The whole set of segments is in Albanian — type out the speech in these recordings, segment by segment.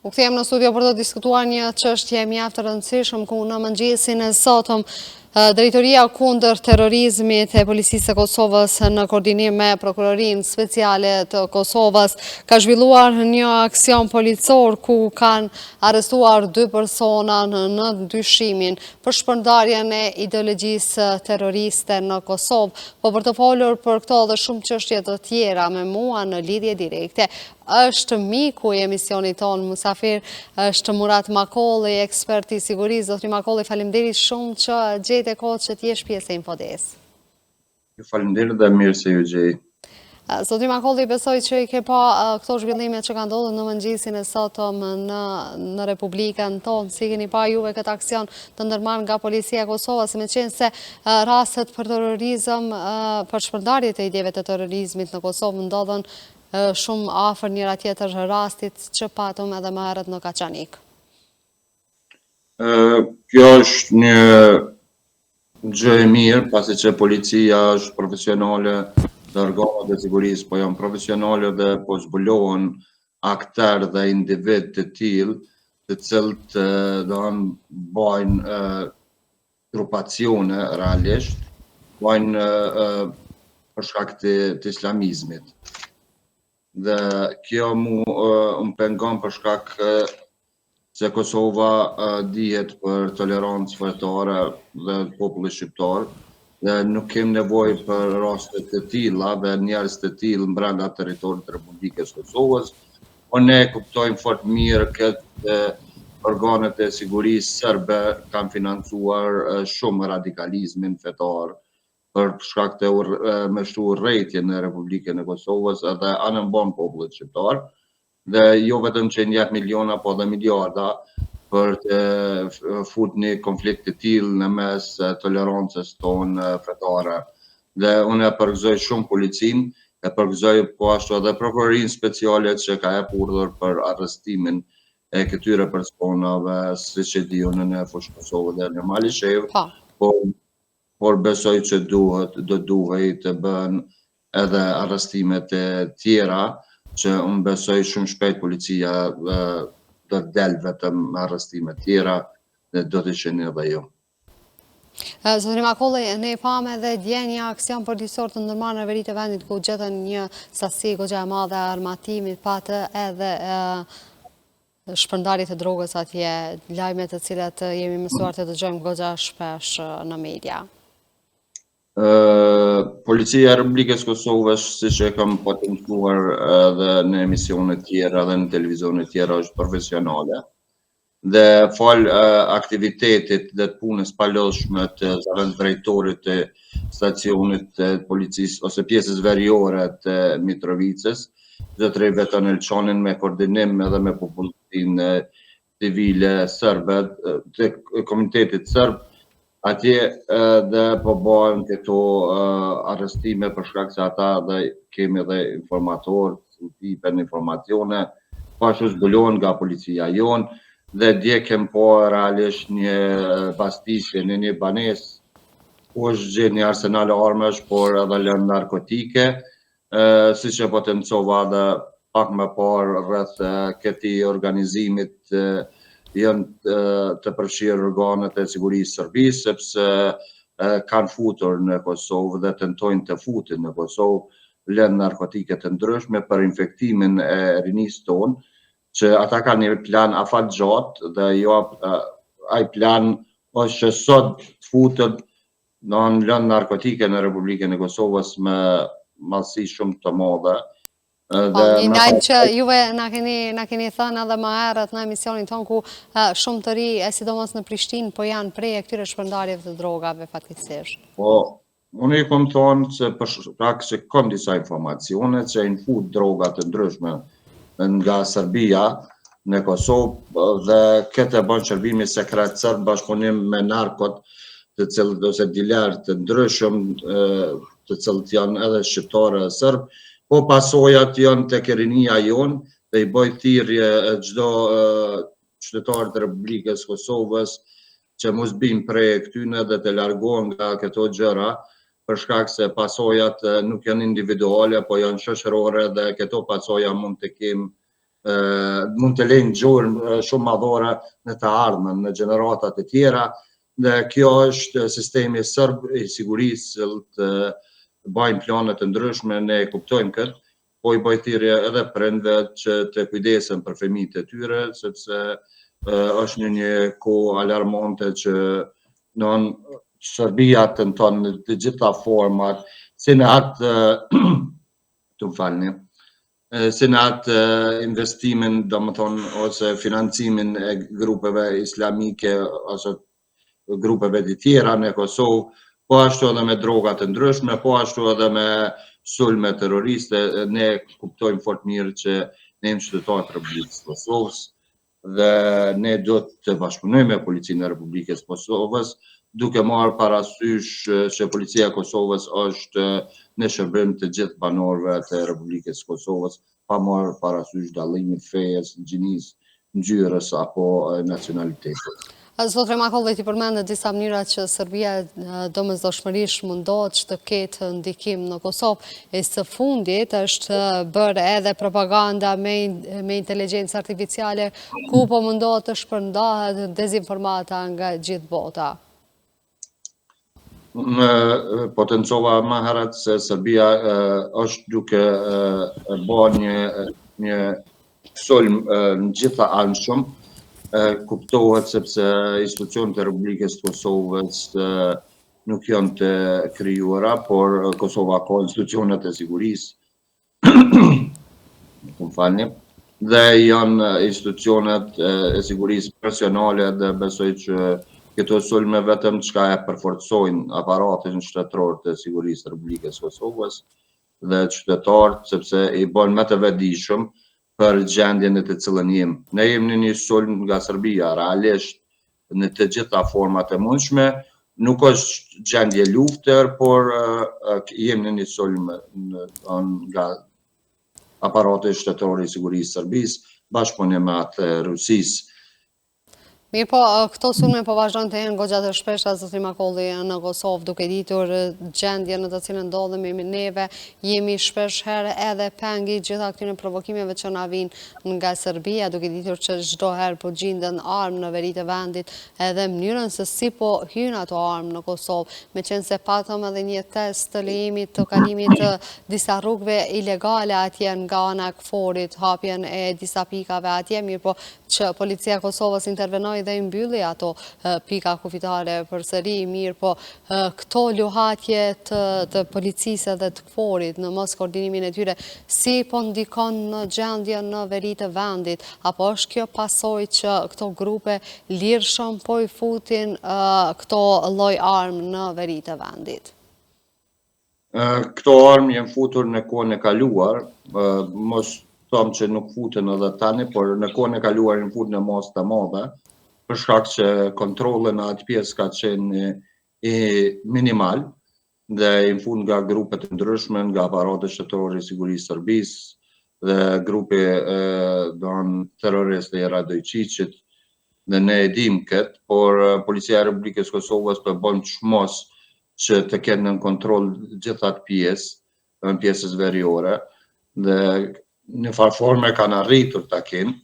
U kthehem në studio për të diskutuar një çështje mjaft e rëndësishme ku në mëngjesin e sotëm Drejtoria kundër terrorizmit e Policisë së Kosovës në koordinim me Prokurorinë Speciale të Kosovës ka zhvilluar një aksion policor ku kanë arrestuar 2 persona në dyshimin për shpërndarjen e ideologjisë terroriste në Kosovë. Po për të folur për këto dhe shumë çështje të tjera me mua në lidhje direkte është miku i emisionit tonë Musafir, është Murat Makolli, ekspert i sigurisë. Zotri Makolli, faleminderit shumë që gjete kohë që t'jesh pjesë e Infodes. Ju faleminderit dhe mirë se ju gjej. Zotri Makolli, besoj që i ke pa këto zhvillime që kanë ndodhur në mëngjesin e sotëm në Republikën tonë. Si keni pa juve këtë aksion të ndërmarrë nga Policia e Kosovës, me qenë se rastet për terrorizëm, për shpërndarjet e ideve të terrorizmit në Kosovë ndodhen shumë afër njëra tjetër rastit që patëm edhe më herët në Kaçanik. Kjo është një gjë e mirë, pasi që policia është profesionale dhe organet e sigurisë po janë profesionale dhe po zbulohen aktar dhe individ të tillë, të cilët bajnë grupacione realisht, bajnë për shkak të islamizmit. Dhe kjo më pengon për shkak se Kosova dihet për tolerancë fetare dhe populli shqiptar dhe nuk kem nevojë për raste të tilla dhe njerëz të tillë brenda territorit të Republikës Kosovës. Po ne kuptojmë fort mirë këtë organet e sigurisë serbe kanë financuar shumë radikalizmin fetar për shkak të me shtu urrëtitje në Republikën e Kosovës edhe anëmban popullit shqiptar dhe jo vetëm që njeh miliona po dhe miliarda për të fut një konflikt të tillë në mes tolerancës tonë fetare. Dhe unë e përgëzoj shumë policinë, e përgëzoj po ashtu edhe Prokurorinë Speciale që ka jep urdhër për arrestimin e këtyre personave, siç e diun në fushë Kosovë dhe në Malishev, por besoj që do duhej të bën edhe arrestimet e tjera, që unë besoj shumë shpejt policia do të del vetëm arrestime tjera dhe do të qenë edhe jo. Zotri Makolli, ne pamë edhe dje një aksion policor të ndërmarrë në veri të vendit ku gjetën një sasi goxha e madhe armatimit, patë edhe shpërndarje të drogës atje, lajme të cilat jemi mësuar të dëgjojmë goxha shpesh në media. Policia e Republikës Kosovës, siç e kam potencuar edhe në emisione tjera dhe në televizione tjera, është profesionale. Dhe fal aktivitetit dhe të punës palodhshme të drejtorit të stacionit të policisë ose pjesës veriore të Mitrovicës, zotëri Veton Elçanin me koordinim edhe me popullsinë civile serbe të komunitetit serb, atje dhe po bëhen këto arrestime për shkak se ata dhe kemi edhe informatorë, tipen informacione, po ashtu zbulohen nga policia jonë, dhe dje kem po realisht një pastisje në një banesë, ku është gjetë një arsenal armesh, por edhe lënë narkotike, siç e potencova edhe pak më parë rreth këtij organizimit janë të përfshirë organet e sigurisë Serbisë, sepse kanë futur në Kosovë dhe tentojnë të futin në Kosovë lënë narkotike të ndryshme për infektimin e rinisë tonë, që ata kanë një plan afat gjatë dhe jo ai plan është që sot të futën në lënë narkotike në Republikën e Kosovës me mallësi shumë të madhe. Një lajm që juve na keni thënë edhe më herët në emisionin ton ku shumë të ri, sidomos në Prishtinë, po janë prej e këtyre shpërndarjeve të drogave fatkeqësisht. Po, unë i kam thonë se për shkak se kam disa informacione që i fut droga të ndryshme nga Serbia në Kosovë dhe këtë e bën shërbimi sekret serb bashkëpunim me narkot, të cilët ose diler të ndryshëm, të cilët janë edhe shqiptarë serb, po pasojat janë tek rinia jonë dhe i bëj thirrje çdo qytetar të Republikës Kosovës që mos bimë prej këtyne dhe të largohen nga këto gjëra, për shkak se pasojat nuk janë individuale, po janë shoqërore dhe këto pasoja mund të kemë mund të lejnë gjurmë shumë madhore në të ardhmen, në gjeneratat e tjera, dhe kjo është sistemi sërb i sigurisë të bajnë planet të ndryshme, ne kuptojmë këtë, po i bëj thirrje edhe prindve që të kujdesen për fëmijët e tyre, sepse është në një kohë alarmante që Serbia tenton në të gjitha format, si në atë si në atë investimin, ose financimin e grupeve islamike ose grupeve të tjera në Kosovë, po ashtu edhe me drogat të ndryshme, po ashtu edhe me sulme terroriste. Ne kuptojmë fort mirë që ne jemi qytetarë të Republikës së Kosovës dhe ne do të bashkëpunojmë me Policinë e Republikës së Kosovës, duke marrë parasysh që Policia e Kosovës është në shërbim të gjithë banorëve të Republikës së Kosovës, pa marrë parasysh dallimin fejes, gjinisë, ngjyrës apo nacionalitetit. Zot Remakolli, ti përmendet disa mënyra që Serbia domosdoshmërisht mundohet që të ketë ndikim në Kosovë. E së fundit është bërë edhe propaganda me inteligjencë artificiale, ku po mundohet të shpërndahet dezinformata nga gjithë bota. Potencova më herët se Serbia është duke bërë një sulm në gjitha anshëm. Kuptohet sepse institucionet e Republikës së Kosovës nuk janë të krijuara, por Kosova ka institucionet e sigurisë, dhe janë institucionet e sigurisë profesionale, dhe besoj që këto sulme vetëm çka e përforcojnë aparatin shtetëror të sigurisë të Republikës së Kosovës dhe qytetarët, sepse i bën më të vetëdijshëm për gjendjen e të cilën jemi. Ne jemi në një sulm nga Serbia, realisht në të gjitha format e mundshme, nuk është gjendje lufte, por jemi në një sulm nga aparati shtetëror i sigurisë Serbisë, bashkëpunim me atë Rusisë. Mirë po, këto sulme po vazhdojnë të jenë goxha të shpeshta, zotri Makolli, në Kosovë, duke ditur gjendje në të cilën ndodhemi neve, jemi shpesh herë edhe pengi gjitha këtyre provokimeve që na vinë nga Serbia, duke ditur që çdo herë po gjinden armë në veri të vendit, edhe mënyrën se si po hyjnë ato armë në Kosovë, meqense patëm edhe një test të lejimit të kalimit të disa rrugëve ilegale atje nga ana e Kforit, hapjen e disa pikave atje, mirë po që Policia e Kosovës intervenoi dhe i mbylli ato pika kufitare përsëri, mirë po këto luhatje të policisë dhe të Kforit në mos koordinimin e tyre, si po ndikon në gjendje në veri të vendit, apo është kjo pasojë që këto grupe lirshëm po i futin këto lloj armë në veri të vendit? Këto armë janë futur në kohën e kaluar, mos thomë që nuk futen edhe tani, por në kohën e kaluar janë futur në masë të madhe, për shkak që kontrolli në atë pjesë ka qenë minimal dhe i fund nga grupe të ndryshme, nga aparati shtetëror i sigurisë Serbisë dhe grupi terrorist i Radojčićit, dhe ne e dim këtë, por Policia e Republikës së Kosovës po bën çmos që të kenë në kontroll gjithë atë pjesës veriore, dhe në farë forme kanë arritur ta kenë.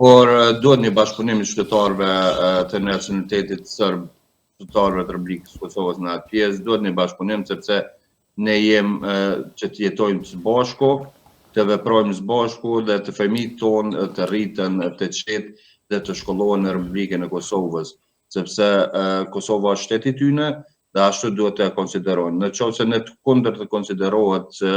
Por duhet një bashkëpunim i qytetarëve të nacionalitetit serb, qytetarëve të Republikës së Kosovës në atë pjesë, duhet një bashkëpunim sepse ne jemi që të jetojmë së bashku, të veprojmë së bashku dhe të fëmijët tonë të rriten të qetë dhe të shkollohen në Republikën e Kosovës, sepse Kosova është shteti tyne dhe ashtu duhet të konsiderojnë. Në qoftë se në të kundërt të konsiderohet që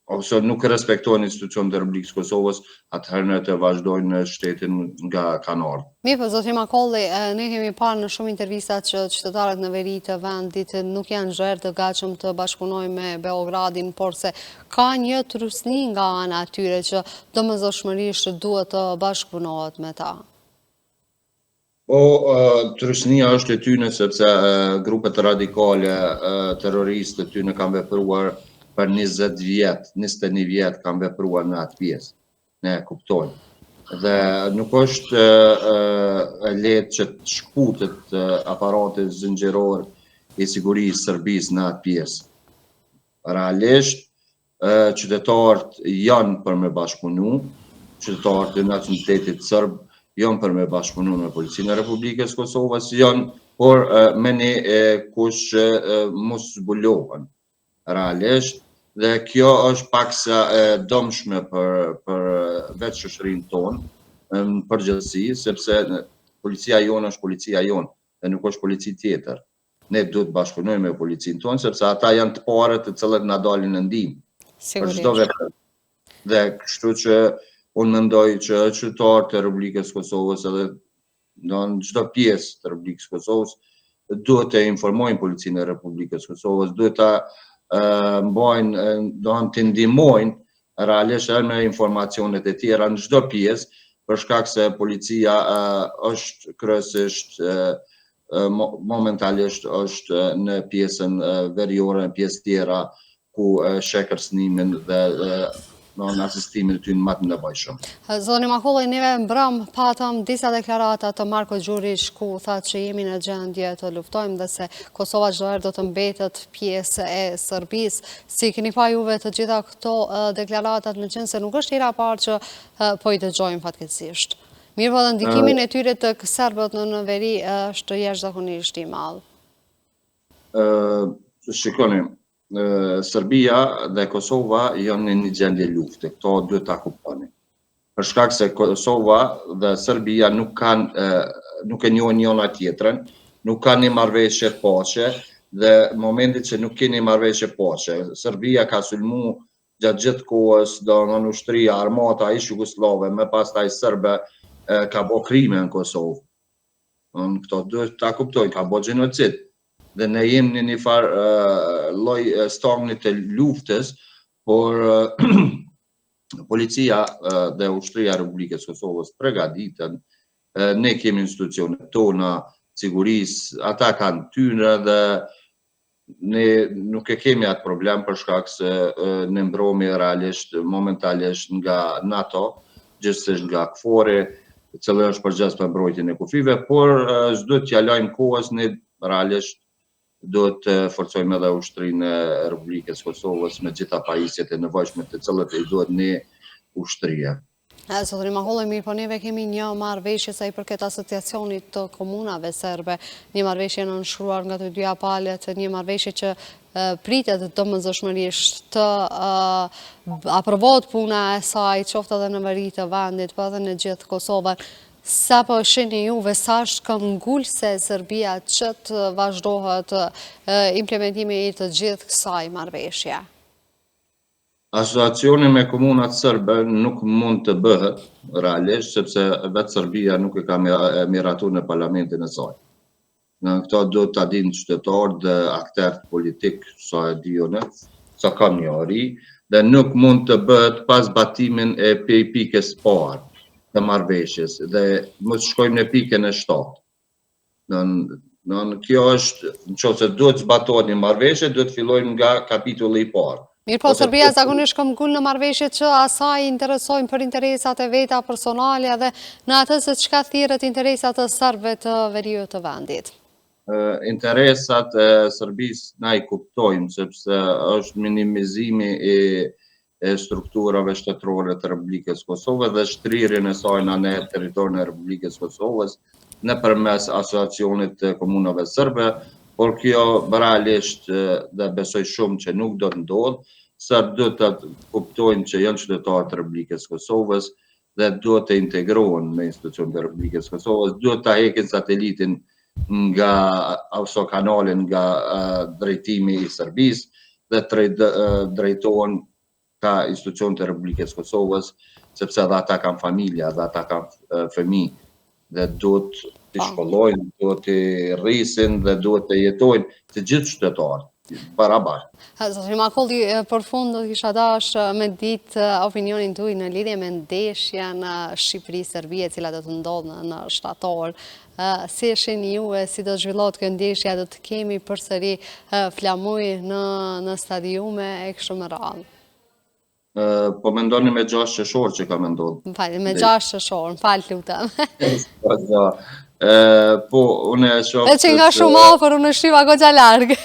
ose nuk respektojnë institucionet e Republikës së Kosovës, atëherë ne të vazhdojnë në shtetin nga kanë ardhur. Mirë, po zotri Makolli, ne kemi parë në shumë intervista që qytetarët në veri të vendit nuk janë zherë të gatshëm të bashkëpunojnë me Beogradin, por se ka një trusni nga ana e tyre që domosdoshmërisht duhet të bashkëpunohet me ta. Po, trusnia është e tyne sepse grupet radikale terroriste të tyne kanë vepruar për 20 vjetë, 21 vjetë kanë vepruar në atë pjesë. Ne kuptojmë. Dhe nuk është lehtë që të shkutet aparati zëngjëror i sigurisë Serbisë në atë pjesë. Realisht, qytetarët janë për me bashkëpunu, qytetarët e nacionalitetit serb janë për me bashkëpunu me Policinë e Republikës Kosovës, janë, por me ne kush mos zbulohen realisht, dhe kjo është paksa dëmshme për vetë shoqërinë tonë, në përgjithësi, sepse policia jonë është policia jonë, dhe nuk është polici tjetër. Ne duhet bashkëpunojmë me policinë tonë, sepse ata janë të parët të cilët na dalin në ndihmë. Për çdo veprim. Dhe kështu që unë mendoj që qytetarët e Republikës Kosovës edhe në çdo pjesë të Republikës Kosovës duhet të informojnë Policinë e Republikës Kosovës, duhet ta mbajnë, doan të ndihmojnë realisht edhe me informacionet e tjera në çdo pjesë, për shkak se policia është kryesisht momentalisht është në pjesën veriore, në pjesë tjera ku sheh kërcënimin dhe në asistimin e tyre më të nevojshëm. Zoni Makollaj, neve mbrëm patëm disa deklarata të Marko Gjurić ku thatë që jemi në gjendje të luftojmë dhe se Kosova çdo herë do të mbetet pjesë e Serbisë. Si keni pa juve të gjitha këto deklaratat, me qenë se nuk është hera parë që po i dëgjojmë fatkeqësisht? Mirë, po dhe ndikimin e tyre të serbët në veri është jashtëzakonisht i madh. Shikoni, Serbia dhe Kosova janë në një gjendje lufte, këto duhet ta kuptoni. Për shkak se Kosova dhe Serbia nuk e njohin njëra tjetrën, nuk kanë një marrëveshje paqe, dhe momentit që nuk keni marrëveshje paqe, Serbia ka sulmu gjatë gjithë kohës, do në ushtria armata ish jugoslave, me pastaj serbe ka bo krime në Kosovë. Këto duhet ta kuptojnë, ka bo gjenocid. Dhe ne jemi në një farë lloj stagni të luftës, por policia dhe ushtria e Republikës Kosovës përgatiten, ne kemi institucionet tona, sigurisë, ata kanë tyre dhe ne nuk e kemi atë problem për shkak se ne mbrohemi realisht momentalisht nga NATO, gjithsesi nga KFOR-i, i cili është përgjegjës për mbrojtjen e kufive, por s'do t'ja lajmë kohës, ne realisht duhet të forcojmë edhe ushtrinë e Republikës Kosovës me gjitha pajisjet e nevojshme të cilët i duhet ne ushtria. Zotëri Makollaj, mirë, po neve kemi një marrëveshje sa i përket asociacionit të komunave serbe, një marrëveshje nënshkruar nga të dyja palët, një marrëveshje që pritet domosdoshmërisht të aprovohet puna e saj, qoftë edhe në veri të vendit, po edhe në gjithë Kosovën. Sa po shihni juve, sa është këmbgulse Serbia që të vazhdohet implementimi i të gjithë kësaj marrëveshje? Asociacioni me komunat serbe nuk mund të bëhet realisht, sepse vetë Serbia nuk e ka miratuar në parlamentin e saj. Në këto duhet ta dinë qytetarët dhe aktorët politik, sa e dione, sa ka njëri, dhe nuk mund të bëhet pas batimin e pikës parë të marrëveshjes, dhe mos shkojmë në pikën e 7. Kjo është, nëse duhet zbatohet një marrëveshje, duhet fillojmë nga kapitulli i parë. Mirë, po Serbia zakonisht këmbgul në marrëveshje që asaj interesojnë për interesat e veta personale dhe në atë se çka thirret interesat të serbëve të veriut të vendit. Interesat e Serbisë na i kuptojmë, sepse është minimizimi e strukturave shtetërore të Republikës Kosovës dhe shtrirjen e saj në territorin e Republikës Kosovës nëpërmes asociacionit të komunave serbe, por kjo realisht dhe besoj shumë që nuk do të ndodhë, se duhet të kuptojnë që janë qytetarë të Republikës Kosovës dhe duhet të integrohen në institucionet e Republikës Kosovës, duhet të heqin satelitin nga ose kanalin nga drejtimi i Serbisë dhe të drejtohen ka institucionet e Republikës Kosovës, sepse edhe ata kanë familja, edhe ata kanë fëmijë, dhe duhet të shkollojnë, duhet të rrisin dhe duhet të jetojnë të gjithë qytetarët, barabartë. Zotëri Makollaj, për fund do kisha dashur me ditë opinionin tuaj në lidhje me ndeshjen Shqipëri-Serbi, e cila do të ndodhë në shtator. Si e shihni ju, si do zhvillohet kjo ndeshje, do të kemi përsëri flamuj në stadiume e kështu me radhë? Po mendoni me 6 qershor që ka me ndodhë. Me 6 qershor, lutem. Po, unë e shoh... E që nga shumë afër, unë shqiva goxha largë.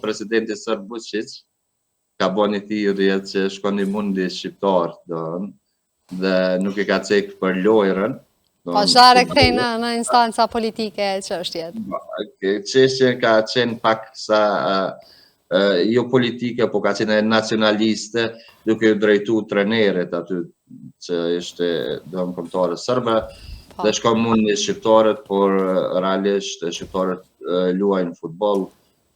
presidenti Sërb Vučić ka bo një thirrje që shkon një mundi shqiptar, dhe nuk e ka cek për lojrën. Po share kthej në instanca politike çështjet. Çështja ka qenë pak sa jo politike, po ka qenë nacionaliste, duke u drejtu trenerit aty që ishte kombëtare sërbe, dhe shkon mundi shqiptarët, por realisht shqiptarët luajnë futboll,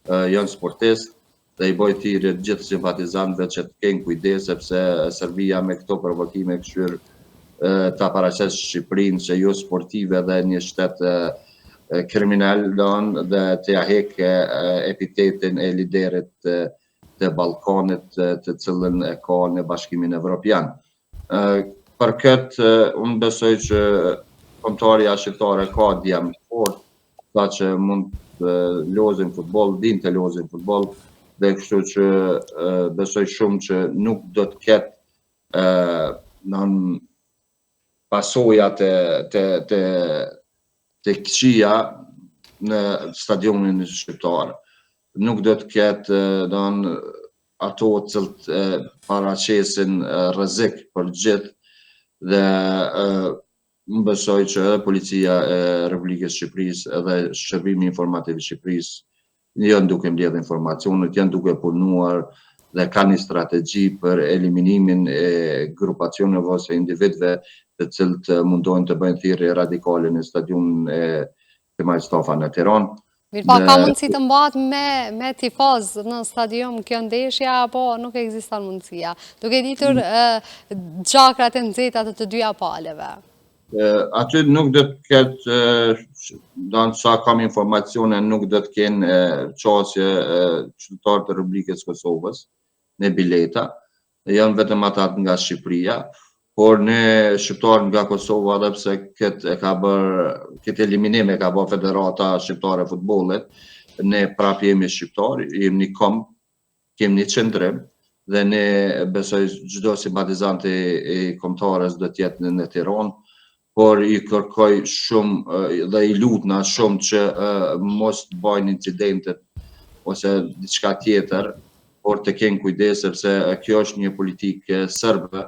janë sportistë, dhe i boj thirrje gjithë simpatizantëve që të kenë kujdes, sepse Serbia me këto provokime këshyr ta paraqes Shqipërinë që jo sportive dhe një shtet kriminal, dhe të ja hek epitetin e liderit të Ballkanit, të cilën e ka në Bashkimin Evropian. Për këtë, unë besoj që kombëtarja shqiptare ka djem fort, sa që mund të lozin futboll, din të lozin futboll, dhe kështu që besoj shumë që nuk do të ketë pasoja të këqija në stadionin shqiptar. Nuk do të ketë ato cilët paraqesin rrezik për gjithë, dhe më besoj që edhe policia e Republikës Shqipërisë edhe Shërbimi Informativ i Shqipërisë janë duke mbledh informacionet, janë duke punuar dhe kanë një strategji për eliminimin e grupacioneve ose individëve të cilët mundohen të bëjnë thirrje radikale në stadionin e Kemal Stafa në Tiranë. Mirë, pa ka mundësi të mbahet me tifoz në stadium kjo ndeshja, apo nuk ekziston mundësia, duke ditur gjakrat e nxehta të dyja palëve? Aty nuk do të ketë, sa kam informacione, nuk do të kenë qasje qytetarë të Republikës Kosovës në bileta, janë vetëm ata nga Shqipëria, por në shqiptarë nga Kosova, edhe pse këtë eliminim e ka bërë Federata Shqiptare e Futbollit, ne prapë jemi shqiptarë, jemi një komb, kemi një qendrim, dhe ne besoj çdo simpatizant i kombëtarës do të jetë në Tiranë, por i kërkoj shumë dhe i lutna shumë që mos të bëjnë incidentet ose diçka tjetër, por të kenë kujdes, sepse kjo është një politikë sërbe,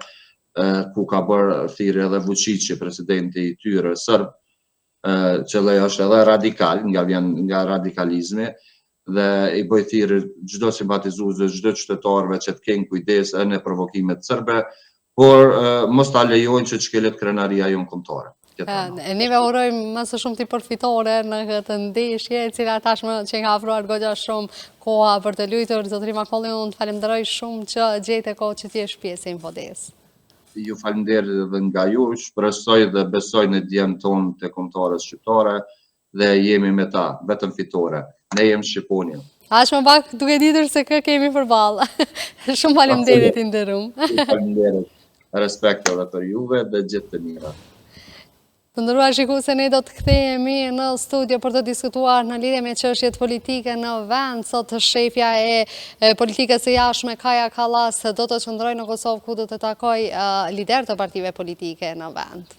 ku ka bërë thirrje edhe Vučići, presidenti i tyre sërb, që është edhe radikal, nga radikalizmi, dhe i bëj thirrje çdo simpatizues, çdo qytetarëve që të kenë kujdes edhe në provokimet sërbe, por mos ta lejojnë që çkelet krenaria jonë kombëtare. Neve urojmë më së shumti përfitore në këtë ndeshje, e cila tashmë që ka afruar goxha shumë koha për të luajtur. Zotëri Makolli, unë të falenderoj shumë që gjete kohë që t'jesh pjesë e Infodes. Ju falenderoj edhe nga ju, shpresoj dhe besoj në djemën tonë të kombëtarës shqiptare dhe jemi me ta, vetëm fitore. Ne jemi Shqiponia. Aq më pak duke ditur se kë kemi përballë. Shumë faleminderit i nderuam. Faleminderit. Respekt edhe për juve dhe gjithë të mira. Të nderuar shikuese, ne do të kthehemi në studio për të diskutuar në lidhje me çështjet politike në vend. Sot shefja e politikës së jashtme Kaja Kallas do të qëndrojë në Kosovë, ku do të takojë lider të partive politike në vend.